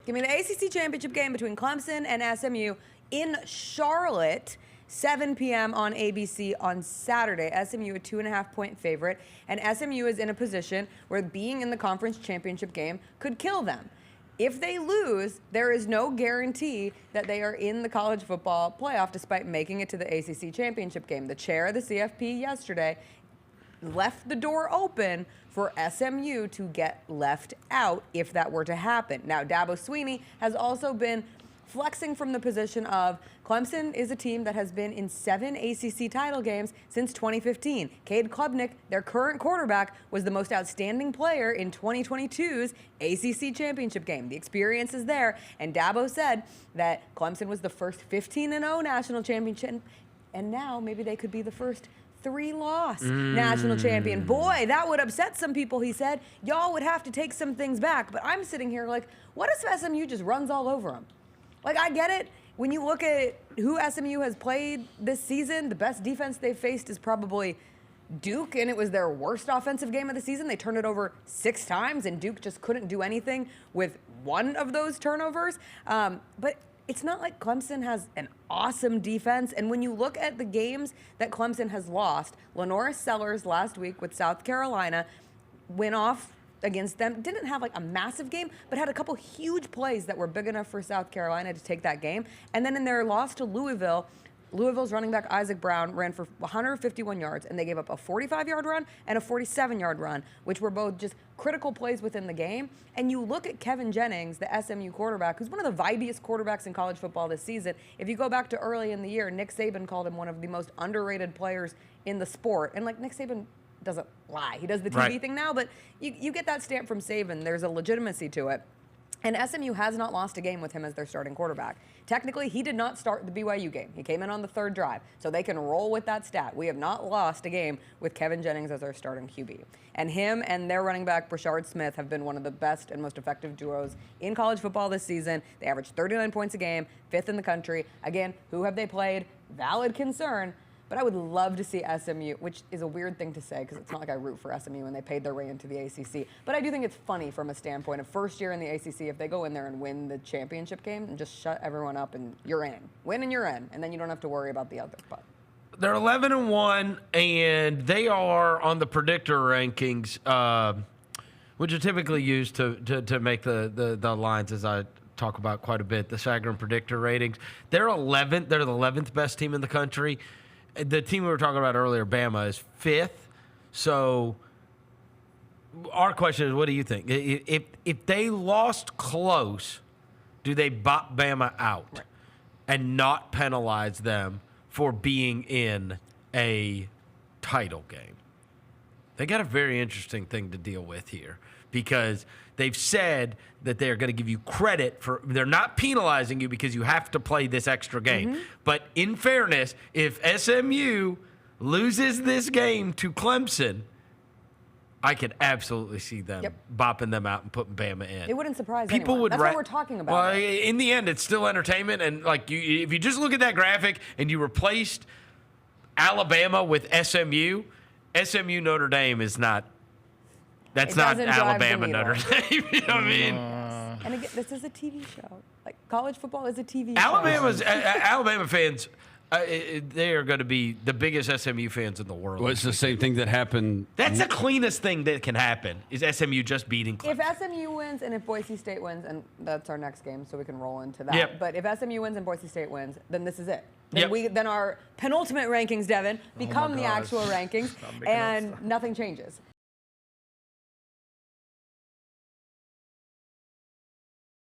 Give me the ACC championship game between Clemson and SMU in Charlotte, 7 p.m. on ABC on Saturday. SMU a 2.5-point favorite, and SMU is in a position where being in the conference championship game could kill them. If they lose, there is no guarantee that they are in the college football playoff despite making it to the ACC championship game. The chair of the CFP yesterday left the door open for SMU to get left out if that were to happen. Now, Dabo Swinney has also been flexing from the position of Clemson is a team that has been in 7 ACC title games since 2015. Cade Klubnik, their current quarterback, was the most outstanding player in 2022's ACC championship game. The experience is there, and Dabo said that Clemson was the first 15-0 national championship, and now maybe they could be the first 3-loss national champion. Boy, that would upset some people, he said. Y'all would have to take some things back. But I'm sitting here like, what if SMU just runs all over them? Like, I get it. When you look at who SMU has played this season, the best defense they've faced is probably Duke, and it was their worst offensive game of the season. They turned it over 6 times, and Duke just couldn't do anything with one of those turnovers. But it's not like Clemson has an awesome defense. And when you look at the games that Clemson has lost, Lenora Sellers last week with South Carolina went off against them. Didn't have like a massive game, but had a couple huge plays that were big enough for South Carolina to take that game. And then in their loss to Louisville, Louisville's running back Isaac Brown ran for 151 yards, and they gave up a 45-yard run and a 47-yard run, which were both just critical plays within the game. And you look at Kevin Jennings, the SMU quarterback, who's one of the vibiest quarterbacks in college football this season. If you go back to early in the year, Nick Saban called him one of the most underrated players in the sport. And like Nick Saban doesn't lie. He does the TV thing now, but you get that stamp from Saban. There's a legitimacy to it. And SMU has not lost a game with him as their starting quarterback. Technically, he did not start the BYU game. He came in on the 3rd drive, so they can roll with that stat. We have not lost a game with Kevin Jennings as our starting QB. And him and their running back, Brashard Smith, have been one of the best and most effective duos in college football this season. They average 39 points a game, 5th in the country. Again, who have they played? Valid concern. But I would love to see SMU, which is a weird thing to say because it's not like I root for SMU and they paid their way into the ACC. But I do think it's funny from a standpoint of first year in the ACC, if they go in there and win the championship game and just shut everyone up and you're in. Win and you're in. And then you don't have to worry about the other. But they're 11-1, and they are on the predictor rankings, which are typically used to make the lines, as I talk about quite a bit, the Sagarin predictor ratings. They're 11th. They're the 11th best team in the country. The team we were talking about earlier, Bama, is 5th. So our question is, what do you think? If they lost close, do they bop Bama out and not penalize them for being in a title game? They got a very interesting thing to deal with here because they've said that they're going to give you credit for, they're not penalizing you because you have to play this extra game. But in fairness, if SMU loses this game to Clemson, I could absolutely see them bopping them out and putting Bama in. It wouldn't surprise anyone. That's what we're talking about. Well, in the end, it's still entertainment. And like, if you just look at that graphic and you replaced Alabama with SMU Notre Dame is not. That's not Alabama Notre Dame. You know what I mean? And again, this is a TV show. Like, college football is a TV show. Alabama fans, they are going to be the biggest SMU fans in the world. Well, it's the same thing that happened. That's the cleanest thing that can happen, is SMU just beating Clemson. If SMU wins and if Boise State wins, and that's our next game, so we can roll into that. But if SMU wins and Boise State wins, then this is it. Then our penultimate rankings, Devin, become the actual rankings, and nothing changes.